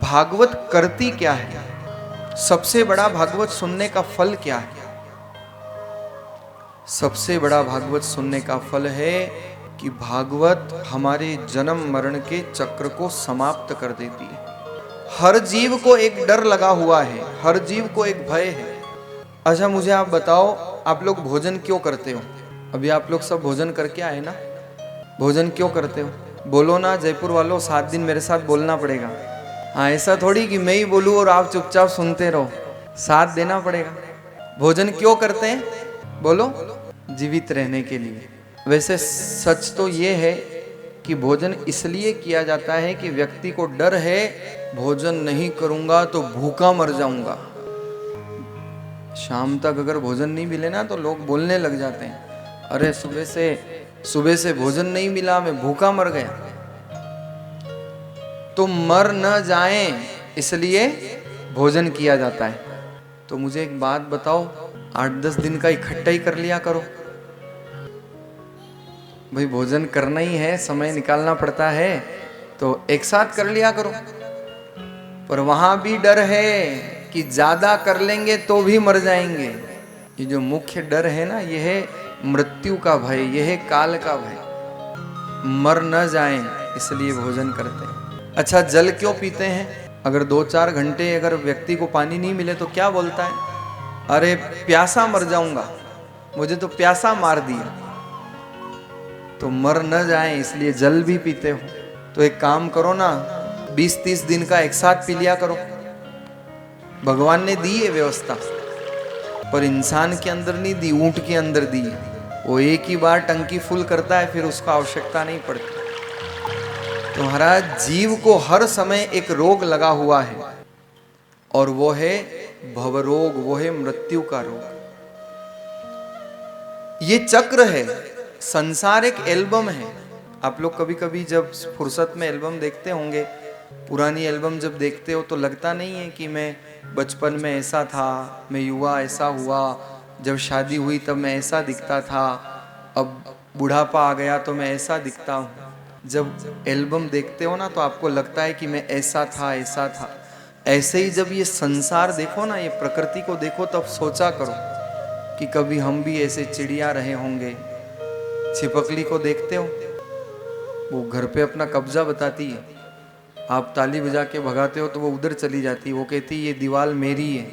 भागवत करती क्या है, सबसे बड़ा भागवत सुनने का फल क्या है? सबसे बड़ा भागवत सुनने का फल है कि भागवत हमारे जन्म मरण के चक्र को समाप्त कर देती है। हर जीव को एक डर लगा हुआ है, हर जीव को एक भय है। अच्छा मुझे आप बताओ, आप लोग भोजन क्यों करते हो? अभी आप लोग सब भोजन करके आए ना, भोजन क्यों करते हो? बोलो ना जयपुर वालों, 7 दिन मेरे साथ बोलना पड़ेगा। हाँ, ऐसा थोड़ी कि मैं ही बोलूँ और आप चुपचाप सुनते रहो, साथ देना पड़ेगा। भोजन क्यों करते हैं बोलो? जीवित रहने के लिए। वैसे सच तो ये है कि भोजन इसलिए किया जाता है कि व्यक्ति को डर है, भोजन नहीं करूंगा तो भूखा मर जाऊंगा। शाम तक अगर भोजन नहीं मिले ना तो लोग बोलने लग जाते हैं, अरे सुबह से भोजन नहीं मिला, मैं भूखा मर गया। तो मर न जाएं इसलिए भोजन किया जाता है। तो मुझे एक बात बताओ, 8-10 दिन का इकट्ठा ही कर लिया करो भाई, भोजन करना ही है, समय निकालना पड़ता है तो एक साथ कर लिया करो। पर वहां भी डर है कि ज्यादा कर लेंगे तो भी मर जाएंगे। ये जो मुख्य डर है ना, ये है मृत्यु का भय, ये है काल का भय। मर न जाएं इसलिए भोजन करते हैं। अच्छा, जल क्यों पीते हैं? अगर 2-4 घंटे अगर व्यक्ति को पानी नहीं मिले तो क्या बोलता है? अरे प्यासा मर जाऊंगा, मुझे तो प्यासा मार दिया। तो मर न जाएं इसलिए जल भी पीते हो। तो एक काम करो ना, 20-30 दिन का एक साथ पी लिया करो। भगवान ने दी है व्यवस्था, पर इंसान के अंदर नहीं दी, ऊंट के अंदर दी है। वो एक ही बार टंकी फुल करता है, फिर उसको आवश्यकता नहीं पड़ती। तुम्हारा जीव को हर समय एक रोग लगा हुआ है, और वो है भवरोग, वो है मृत्यु का रोग। ये चक्र है। संसार एक एल्बम है। आप लोग कभी कभी जब फुर्सत में एल्बम देखते होंगे, पुरानी एल्बम जब देखते हो तो लगता नहीं है कि मैं बचपन में ऐसा था, मैं युवा ऐसा हुआ, जब शादी हुई तब मैं ऐसा दिखता था, अब बुढ़ापा आ गया तो मैं ऐसा दिखता हूँ। जब एल्बम देखते हो ना तो आपको लगता है कि मैं ऐसा था, ऐसा था। ऐसे ही जब ये संसार देखो ना, ये प्रकृति को देखो, तब सोचा करो कि कभी हम भी ऐसे चिड़िया रहे होंगे। छिपकली को देखते हो, वो घर पे अपना कब्जा बताती है, आप ताली बजा के भगाते हो तो वो उधर चली जाती है, वो कहती है ये दीवार मेरी है,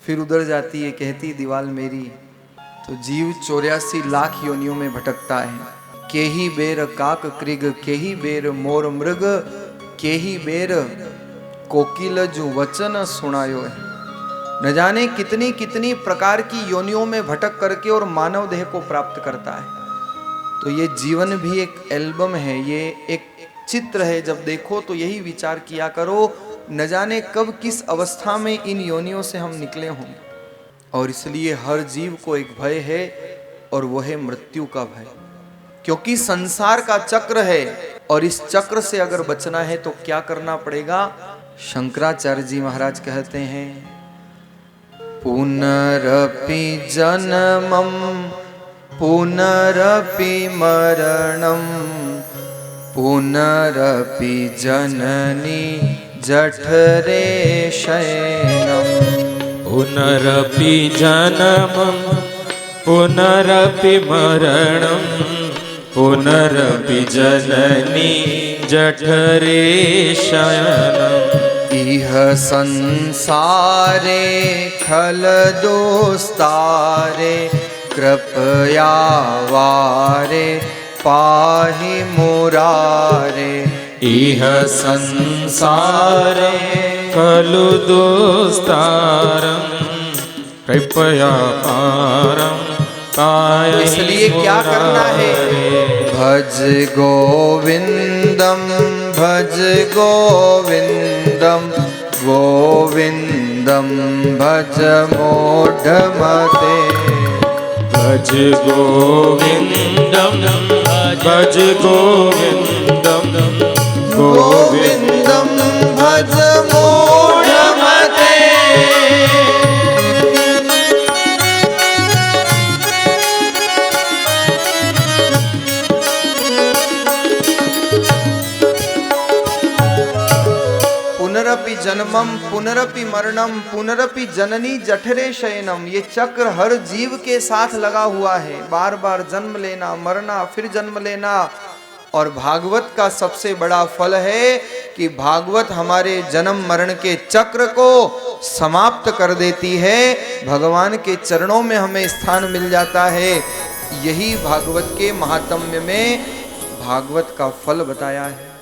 फिर उधर जाती है, कहती है दीवार मेरी है। तो जीव 84 लाख योनियों में भटकता है। केही बेर काक कृग, केही बेर मोर मृग, केही बेर कोकिल जो वचन सुनायो है। न जाने कितनी कितनी प्रकार की योनियों में भटक करके और मानव देह को प्राप्त करता है। तो ये जीवन भी एक एल्बम है, ये एक चित्र है। जब देखो तो यही विचार किया करो, न जाने कब किस अवस्था में इन योनियों से हम निकले हों। और इसलिए हर जीव को एक भय है, और वह है मृत्यु का भय। क्योंकि संसार का चक्र है, और इस चक्र से अगर बचना है तो क्या करना पड़ेगा? शंकराचार्य जी महाराज कहते हैं, पुनरपि जन्मम पुनरपि मरणम पुनरपि जननी जठरे शयनम। पुनरपि जन्मम पुनरपि मरणम पुनरपि जननी जठरे शयनम। इह संसारे खल दोस्तारे, कृपया वारे पाहि मुरारे। इह संसारे खलु दुस्तारम, कृपया पारम पाहि। इसलिए क्या करना है? भज गोविंदम भज गोविंदम, गोविंदम भज मूढ़मते। भज गोविंदम भज गोविंदम, गोविंदम भज मूढ़मते। पुनरपि जन्मम पुनरपि मरणम पुनरपि जननी जठरे शयनम। ये चक्र हर जीव के साथ लगा हुआ है, बार बार जन्म लेना, मरना, फिर जन्म लेना। और भागवत का सबसे बड़ा फल है कि भागवत हमारे जन्म मरण के चक्र को समाप्त कर देती है, भगवान के चरणों में हमें स्थान मिल जाता है। यही भागवत के महात्म्य में भागवत का फल बताया है।